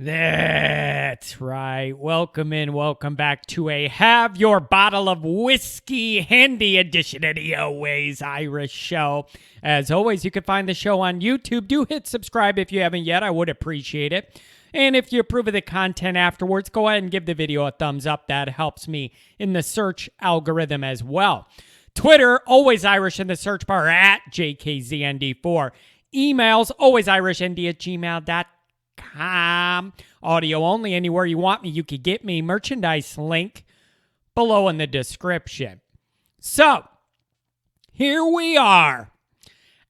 That's right. Welcome in. Welcome back to a Have Your Bottle of Whiskey Handy edition of the Always Irish Show. As always, you can find the show on YouTube. Do hit subscribe if you haven't yet. I would appreciate it. And if you approve of the content afterwards, go ahead and give the video a thumbs up. That helps me in the search algorithm as well. Twitter, Always Irish in the search bar at JKZND4. Emails, alwaysirishnd@gmail.com. Audio only. Anywhere you want me, you could get me. Merchandise link below in the description. So, here we are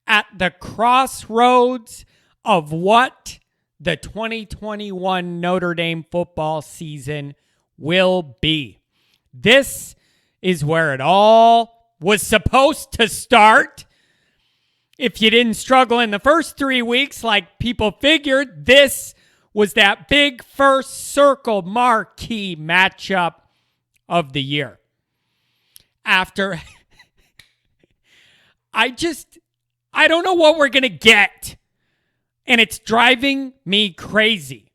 at the crossroads of what the 2021 Notre Dame football season will be. This is where it all was supposed to start. If you didn't struggle in the first 3 weeks like people figured, this was that big first circle marquee matchup of the year. After, I don't know what we're going to get. And it's driving me crazy,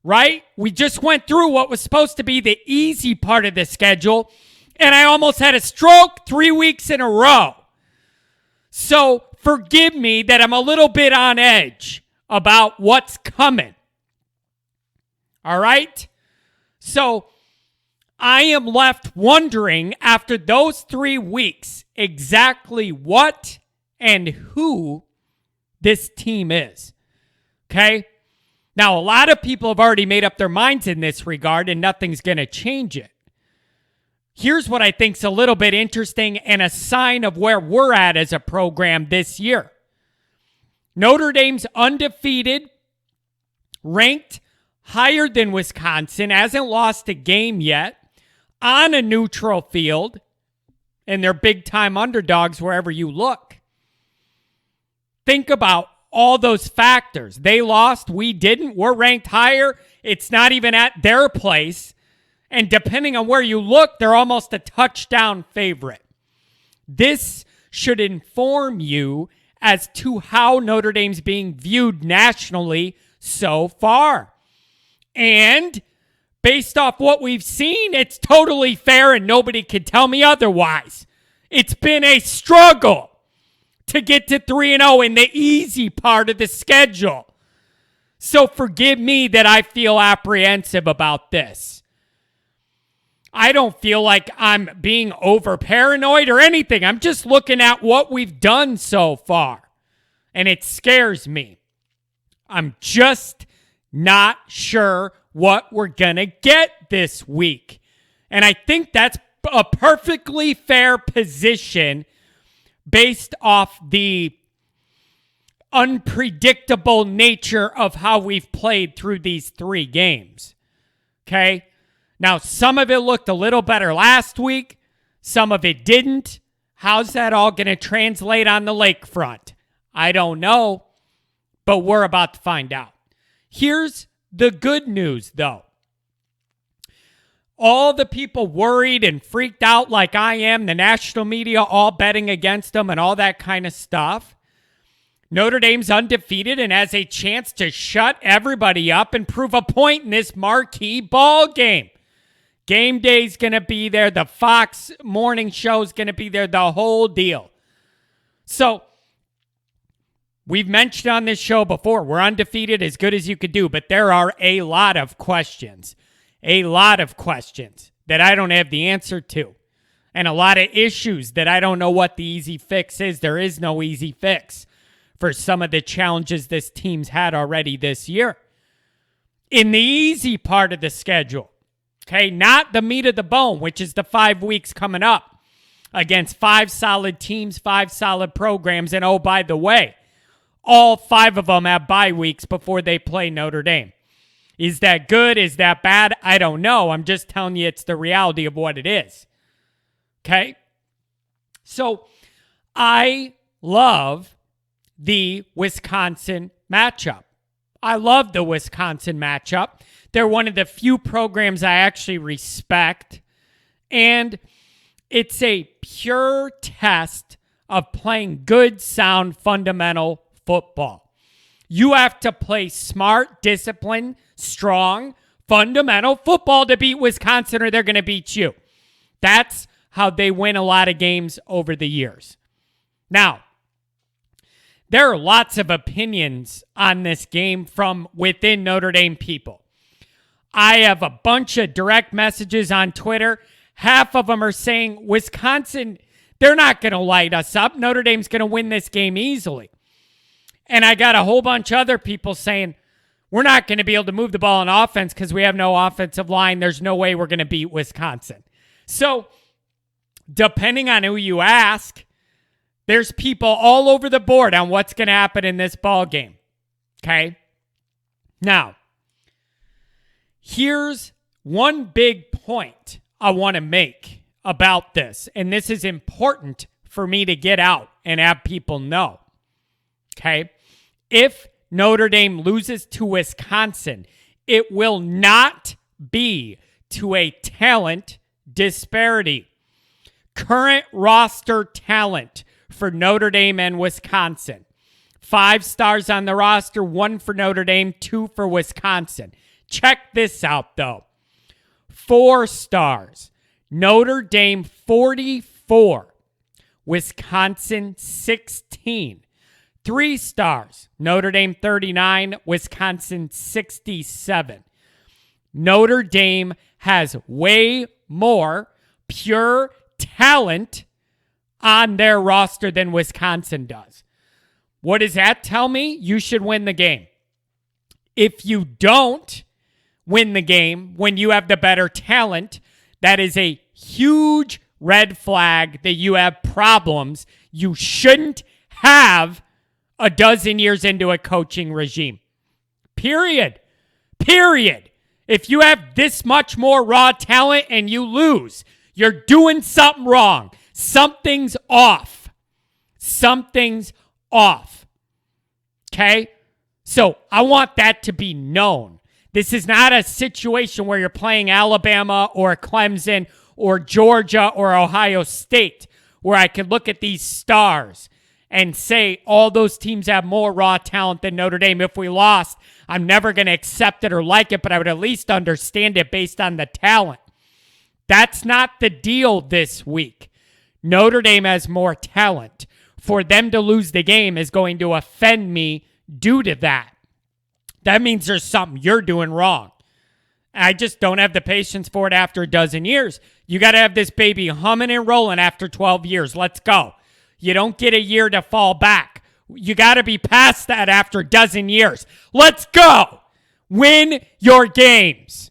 right? We just went through what was supposed to be the easy part of the schedule, and I almost had a stroke 3 weeks in a row. So forgive me that I'm a little bit on edge about what's coming. All right? So I am left wondering after those 3 weeks exactly what and who this team is. Okay? Now, a lot of people have already made up their minds in this regard, and nothing's going to change it. Here's what I think's a little bit interesting and a sign of where we're at as a program this year. Notre Dame's undefeated, ranked higher than Wisconsin, hasn't lost a game yet, on a neutral field, and they're big-time underdogs wherever you look. Think about all those factors. They lost, we didn't, we're ranked higher, it's not even at their place. And depending on where you look, they're almost a touchdown favorite. This should inform you as to how Notre Dame's being viewed nationally so far. And based off what we've seen, it's totally fair and nobody can tell me otherwise. It's been a struggle to get to 3-0 in the easy part of the schedule. So forgive me that I feel apprehensive about this. I don't feel like I'm being over paranoid or anything. I'm just looking at what we've done so far, and it scares me. I'm just not sure what we're going to get this week. And I think that's a perfectly fair position based off the unpredictable nature of how we've played through these 3 games. Okay? Now, some of it looked a little better last week. Some of it didn't. How's that all going to translate on the lakefront? I don't know, but we're about to find out. Here's the good news, though. All the people worried and freaked out like I am, the national media all betting against them and all that kind of stuff. Notre Dame's undefeated and has a chance to shut everybody up and prove a point in this marquee ball game. Game day's going to be there. The Fox morning show's going to be there. The whole deal. So, we've mentioned on this show before, we're undefeated, as good as you could do, but there are a lot of questions. A lot of questions that I don't have the answer to. And a lot of issues that I don't know what the easy fix is. There is no easy fix for some of the challenges this team's had already this year. In the easy part of the schedule. Okay, not the meat of the bone, which is the 5 weeks coming up against 5 solid teams, 5 solid programs. And oh, by the way, all 5 of them have bye weeks before they play Notre Dame. Is that good? Is that bad? I don't know. I'm just telling you it's the reality of what it is. Okay? So I love the Wisconsin matchup. I love the Wisconsin matchup. They're one of the few programs I actually respect. And it's a pure test of playing good, sound, fundamental football. You have to play smart, disciplined, strong, fundamental football to beat Wisconsin, or they're going to beat you. That's how they win a lot of games over the years. Now, there are lots of opinions on this game from within Notre Dame people. I have a bunch of direct messages on Twitter. Half of them are saying, Wisconsin, they're not going to light us up. Notre Dame's going to win this game easily. And I got a whole bunch of other people saying, we're not going to be able to move the ball on offense because we have no offensive line. There's no way we're going to beat Wisconsin. So, depending on who you ask, there's people all over the board on what's going to happen in this ball game. Okay? Now, here's one big point I want to make about this, and this is important for me to get out and have people know. Okay? If Notre Dame loses to Wisconsin, it will not be to a talent disparity. Current roster talent for Notre Dame and Wisconsin. 5 stars on the roster, 1 for Notre Dame, 2 for Wisconsin. Check this out, though. 4 stars. Notre Dame 44. Wisconsin 16. 3 stars. Notre Dame 39. Wisconsin 67. Notre Dame has way more pure talent on their roster than Wisconsin does. What does that tell me? You should win the game. If you don't win the game when you have the better talent, that is a huge red flag that you have problems you shouldn't have a dozen years into a coaching regime. Period. If you have this much more raw talent and you lose, you're doing something wrong. Something's off. Okay? So I want that to be known. This is not a situation where you're playing Alabama or Clemson or Georgia or Ohio State, where I could look at these stars and say all those teams have more raw talent than Notre Dame. If we lost, I'm never going to accept it or like it, but I would at least understand it based on the talent. That's not the deal this week. Notre Dame has more talent. For them to lose the game is going to offend me due to that. That means there's something you're doing wrong. I just don't have the patience for it after a dozen years. You got to have this baby humming and rolling after 12 years. Let's go. You don't get a year to fall back. You got to be past that after a dozen years. Let's go. Win your games.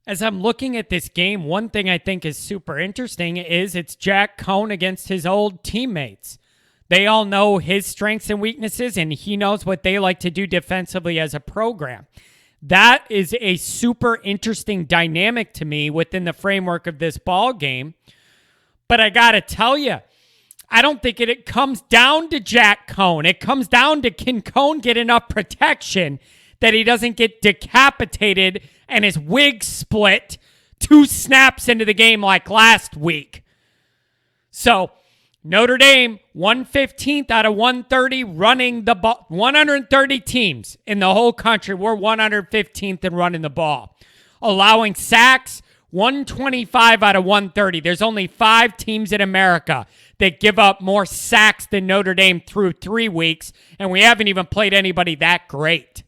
As I'm looking at this game, one thing I think is super interesting is it's Jack Cohn against his old teammates. They all know his strengths and weaknesses, and he knows what they like to do defensively as a program. That is a super interesting dynamic to me within the framework of this ball game. But I got to tell you, I don't think it comes down to Jack Cohn. It comes down to, can Cohn get enough protection that he doesn't get decapitated and his wig split 2 snaps into the game like last week. So Notre Dame, 115th out of 130 running the ball. 130 teams in the whole country. We're 115th in running the ball. Allowing sacks, 125 out of 130. There's only 5 teams in America that give up more sacks than Notre Dame through 3 weeks, and we haven't even played anybody that great.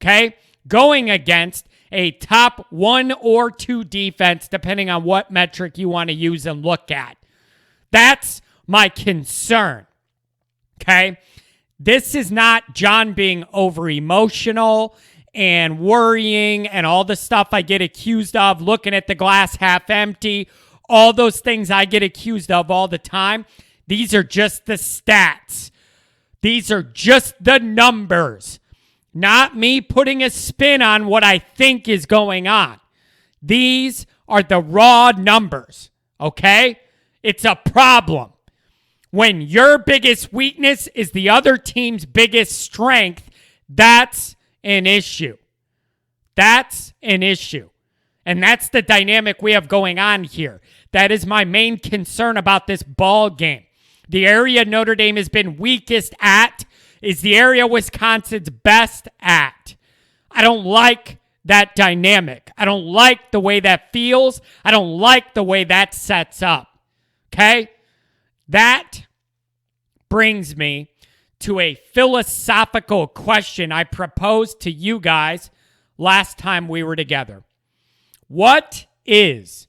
Okay? Going against a top 1 or 2 defense, depending on what metric you want to use and look at. That's my concern. Okay? This is not John being over-emotional and worrying and all the stuff I get accused of, looking at the glass half empty, all those things I get accused of all the time. These are just the stats. These are just the numbers. Not me putting a spin on what I think is going on. These are the raw numbers, okay? It's a problem. When your biggest weakness is the other team's biggest strength, that's an issue. That's an issue. And that's the dynamic we have going on here. That is my main concern about this ball game. The area Notre Dame has been weakest at is the area Wisconsin's best at. I don't like that dynamic. I don't like the way that feels. I don't like the way that sets up. Okay? That brings me to a philosophical question I proposed to you guys last time we were together. What is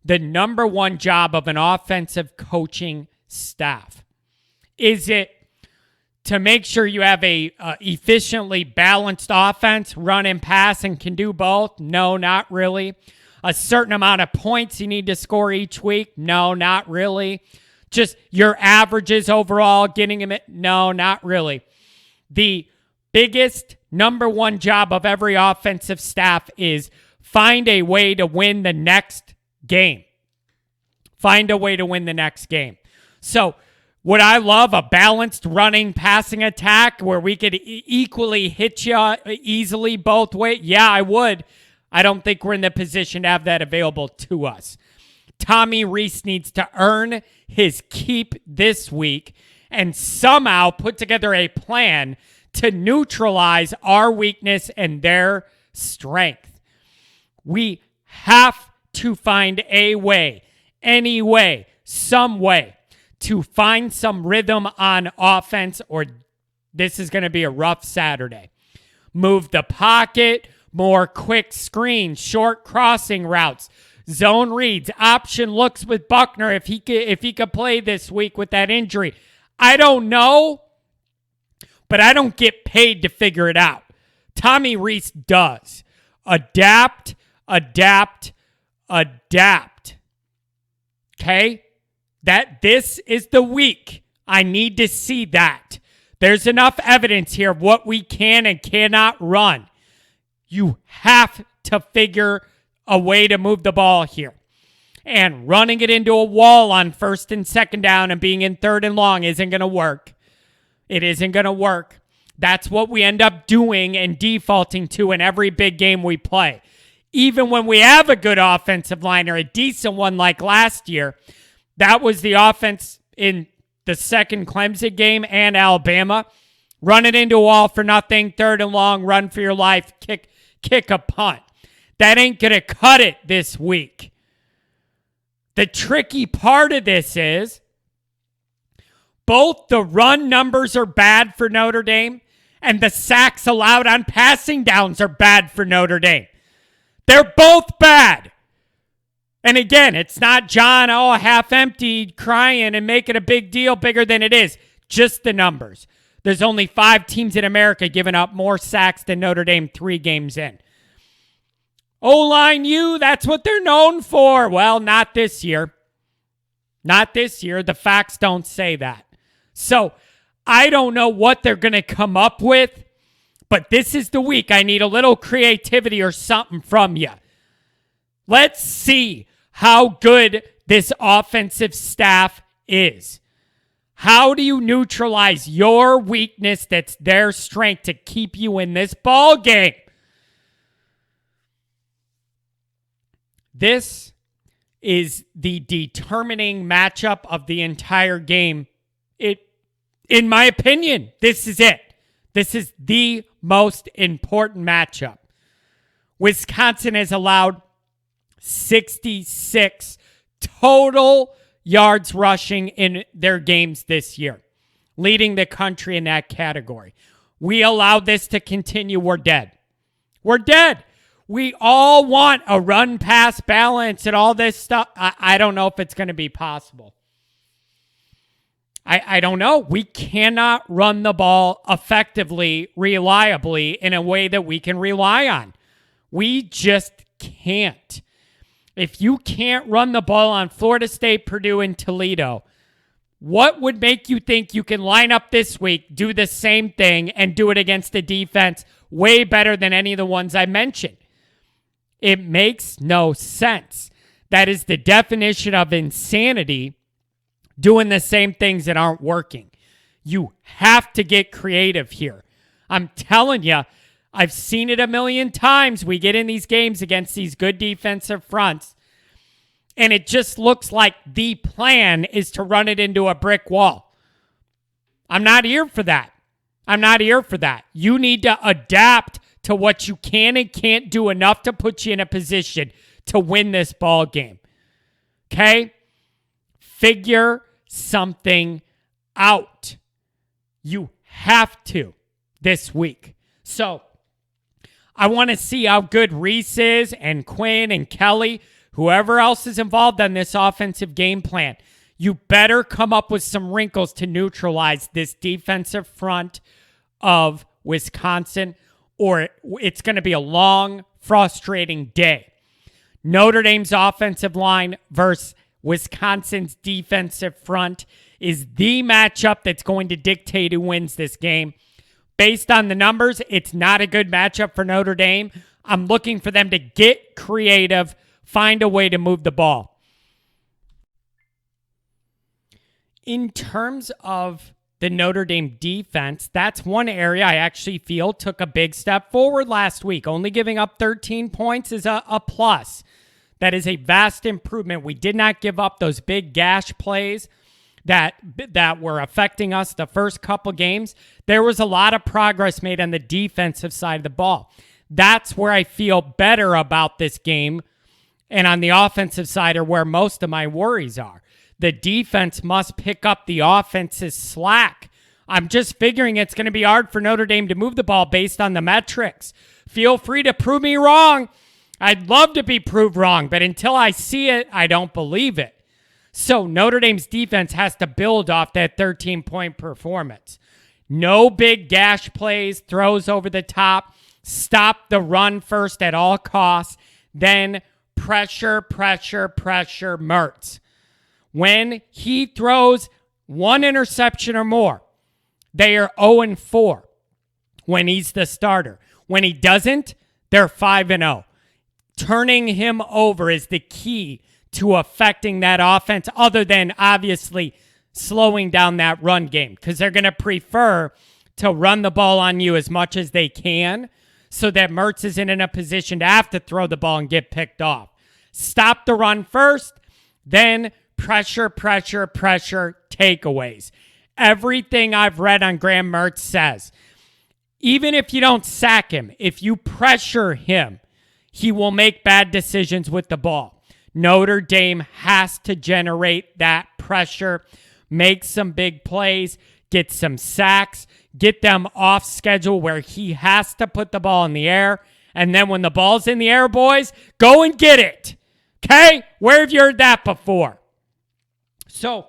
the number one job of an offensive coaching staff? Is it to make sure you have a efficiently balanced offense, run and pass, and can do both? No, not really. A certain amount of points you need to score each week? No, not really. Just your averages overall, getting them? No, not really. The biggest number one job of every offensive staff is find a way to win the next game. Find a way to win the next game. So would I love a balanced running, passing attack where we could equally hit you easily both ways? Yeah, I would. I don't think we're in the position to have that available to us. Tommy Rees needs to earn his keep this week and somehow put together a plan to neutralize our weakness and their strength. We have to find a way, any way, some way, to find some rhythm on offense, or this is going to be a rough Saturday. Move the pocket, more quick screens, short crossing routes, zone reads, option looks with Buckner if he could play this week with that injury. I don't know, but I don't get paid to figure it out. Tommy Rees does. Adapt. Okay? This is the week. I need to see that. There's enough evidence here of what we can and cannot run. You have to figure a way to move the ball here. And running it into a wall on first and second down and being in third and long isn't going to work. It isn't going to work. That's what we end up doing and defaulting to in every big game we play. Even when we have a good offensive line or a decent one like last year, that was the offense in the second Clemson game and Alabama. Run it into a wall for nothing, third and long, run for your life, kick a punt. That ain't going to cut it this week. The tricky part of this is both the run numbers are bad for Notre Dame and the sacks allowed on passing downs are bad for Notre Dame. They're both bad. And again, it's not John, half empty, crying and making a big deal bigger than it is. Just the numbers. There's only 5 teams in America giving up more sacks than Notre Dame 3 games in. O-line that's what they're known for. Well, not this year. Not this year. The facts don't say that. So I don't know what they're going to come up with, but this is the week. I need a little creativity or something from you. Let's see how good this offensive staff is. How do you neutralize your weakness that's their strength to keep you in this ball game? This is the determining matchup of the entire game. In my opinion, this is it. This is the most important matchup. Wisconsin has allowed 66 total yards rushing in their games this year, leading the country in that category. We allow this to continue, we're dead. We're dead. We all want a run-pass balance and all this stuff. I don't know if it's going to be possible. I don't know. We cannot run the ball effectively, reliably, in a way that we can rely on. We just can't. If you can't run the ball on Florida State, Purdue, and Toledo, what would make you think you can line up this week, do the same thing, and do it against a defense way better than any of the ones I mentioned? It makes no sense. That is the definition of insanity, doing the same things that aren't working. You have to get creative here. I'm telling you, I've seen it a million times. We get in these games against these good defensive fronts, and it just looks like the plan is to run it into a brick wall. I'm not here for that. I'm not here for that. You need to adapt to what you can and can't do enough to put you in a position to win this ball game. Okay? Figure something out. You have to this week. So, I want to see how good Reese is and Quinn and Kelly, whoever else is involved on this offensive game plan. You better come up with some wrinkles to neutralize this defensive front of Wisconsin, or it's going to be a long, frustrating day. Notre Dame's offensive line versus Wisconsin's defensive front is the matchup that's going to dictate who wins this game. Based on the numbers, it's not a good matchup for Notre Dame. I'm looking for them to get creative, find a way to move the ball. In terms of the Notre Dame defense, that's one area I actually feel took a big step forward last week. Only giving up 13 points is a plus. That is a vast improvement. We did not give up those big gash plays that were affecting us the first couple games. There was a lot of progress made on the defensive side of the ball. That's where I feel better about this game. And on the offensive side are where most of my worries are. The defense must pick up the offense's slack. I'm just figuring it's going to be hard for Notre Dame to move the ball based on the metrics. Feel free to prove me wrong. I'd love to be proved wrong, but until I see it, I don't believe it. So Notre Dame's defense has to build off that 13-point performance. No big gash plays, throws over the top. Stop the run first at all costs. Then pressure, Mertz. When he throws one interception or more, they are 0-4 when he's the starter. When he doesn't, they're 5-0. Turning him over is the key to affecting that offense, other than obviously slowing down that run game, because they're going to prefer to run the ball on you as much as they can so that Mertz isn't in a position to have to throw the ball and get picked off. Stop the run first, then pressure, takeaways. Everything I've read on Graham Mertz says, even if you don't sack him, if you pressure him, he will make bad decisions with the ball. Notre Dame has to generate that pressure, make some big plays, get some sacks, get them off schedule where he has to put the ball in the air. And then when the ball's in the air, boys, go and get it. Okay? Where have you heard that before? So,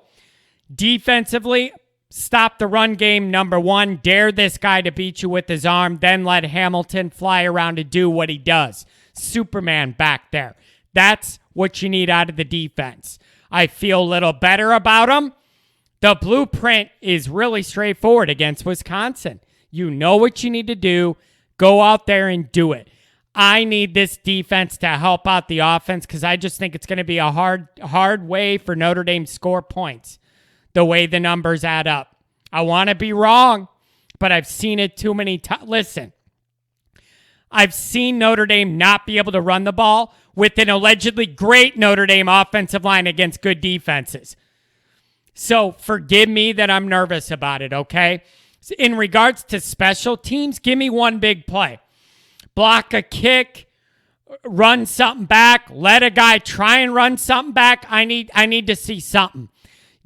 defensively, stop the run game, number one. Dare this guy to beat you with his arm. Then let Hamilton fly around and do what he does. Superman back there. That's what you need out of the defense. I feel a little better about him. The blueprint is really straightforward against Wisconsin. You know what you need to do. Go out there and do it. I need this defense to help out the offense because I just think it's going to be a hard way for Notre Dame to score points, the way the numbers add up. I want to be wrong, but I've seen it too many times. Listen, I've seen Notre Dame not be able to run the ball with an allegedly great Notre Dame offensive line against good defenses. So forgive me that I'm nervous about it, okay? In regards to special teams, give me one big play. Block a kick, run something back, let a guy try and run something back. I need to see something.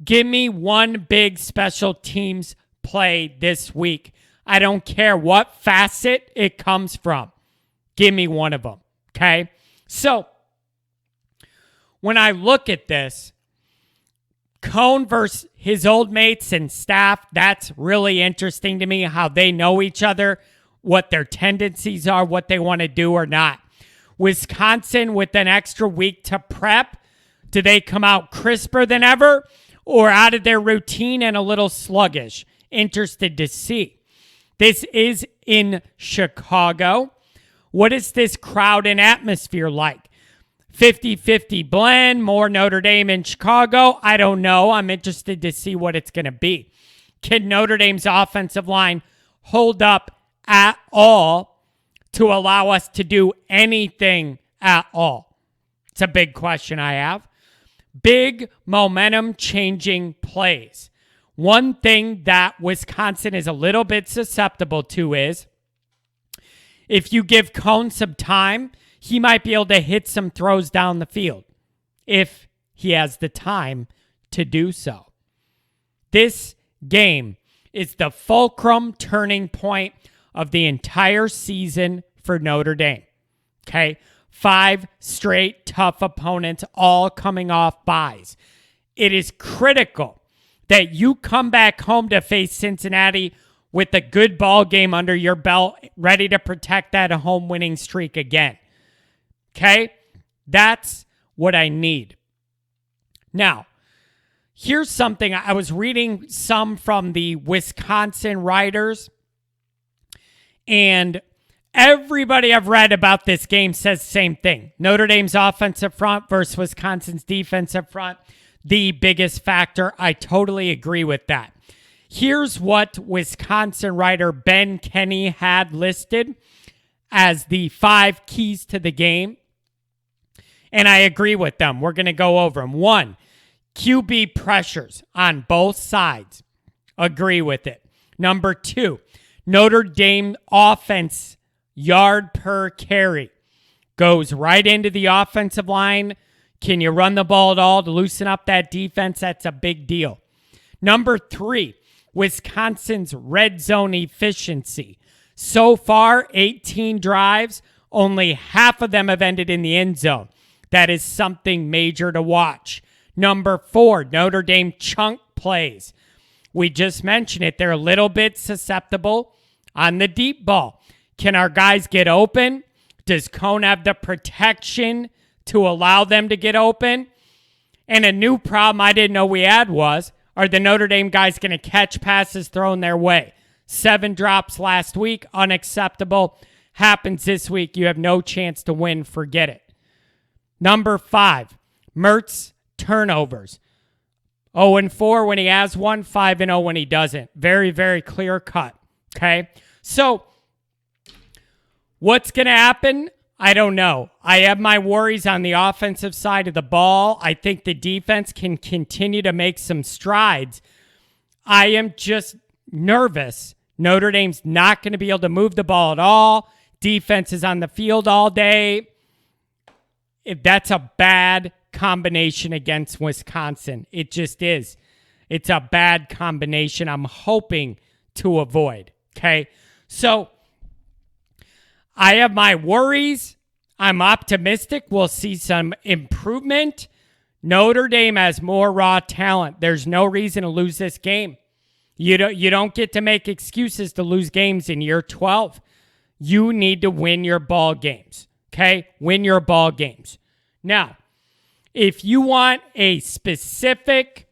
Give me one big special teams play this week. I don't care what facet it comes from. Give me one of them, okay? So, when I look at this, Cone versus his old mates and staff, that's really interesting to me, how they know each other, what their tendencies are, what they want to do or not. Wisconsin with an extra week to prep, do they come out crisper than ever or out of their routine and a little sluggish? Interested to see. This is in Chicago. What is this crowd and atmosphere like? 50-50 blend, more Notre Dame in Chicago? I don't know. I'm interested to see what it's going to be. Can Notre Dame's offensive line hold up at all to allow us to do anything at all? It's a big question I have. Big momentum-changing plays. One thing that Wisconsin is a little bit susceptible to is if you give Cone some time, he might be able to hit some throws down the field if he has the time to do so. This game is the fulcrum turning point of the entire season for Notre Dame. Okay? 5 straight tough opponents, all coming off byes. It is critical that you come back home to face Cincinnati with a good ball game under your belt, ready to protect that home winning streak again. Okay? That's what I need. Now, here's something. I was reading some from the Wisconsin writers, and everybody I've read about this game says the same thing. Notre Dame's offensive front versus Wisconsin's defensive front, the biggest factor. I totally agree with that. Here's what Wisconsin writer Ben Kenny had listed as the 5 keys to the game, and I agree with them. We're going to go over them. 1, QB pressures on both sides. Agree with it. Number 2, Notre Dame offense yard per carry goes right into the offensive line. Can you run the ball at all to loosen up that defense? That's a big deal. Number 3, Wisconsin's red zone efficiency. So far, 18 drives, only half of them have ended in the end zone. That is something major to watch. Number 4, Notre Dame chunk plays. We just mentioned it. They're a little bit susceptible on the deep ball. Can our guys get open? Does Cone have the protection to allow them to get open? And a new problem I didn't know we had was, are the Notre Dame guys going to catch passes thrown their way? 7 drops last week, unacceptable. Happens this week, you have no chance to win, forget it. Number 5, Mertz turnovers. 0-4 when he has one, 5-0 when he doesn't. Very, very clear cut. Okay? So, what's going to happen? I don't know. I have my worries on the offensive side of the ball. I think the defense can continue to make some strides. I am just nervous. Notre Dame's not going to be able to move the ball at all. Defense is on the field all day. If that's a bad combination against Wisconsin. It just is. It's a bad combination I'm hoping to avoid. Okay? So, I have my worries. I'm optimistic we'll see some improvement. Notre Dame has more raw talent. There's no reason to lose this game. You don't get to make excuses to lose games in year 12. You need to win your ball games. Okay? Win your ball games. Now, if you want a specific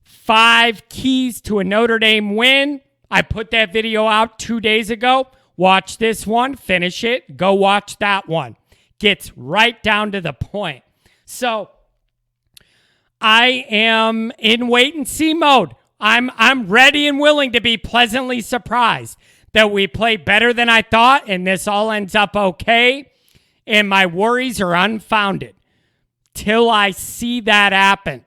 5 keys to a Notre Dame win, I put that video out 2 days ago. Watch this one, finish it, go watch that one. Gets right down to the point. So, I am in wait and see mode. I'm ready and willing to be pleasantly surprised that we play better than I thought and this all ends up okay. And my worries are unfounded. Till I see that happen,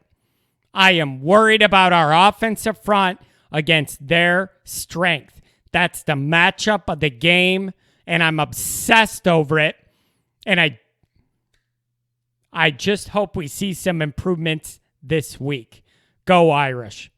I am worried about our offensive front against their strength. That's the matchup of the game, and I'm obsessed over it. And I just hope we see some improvements this week. Go Irish.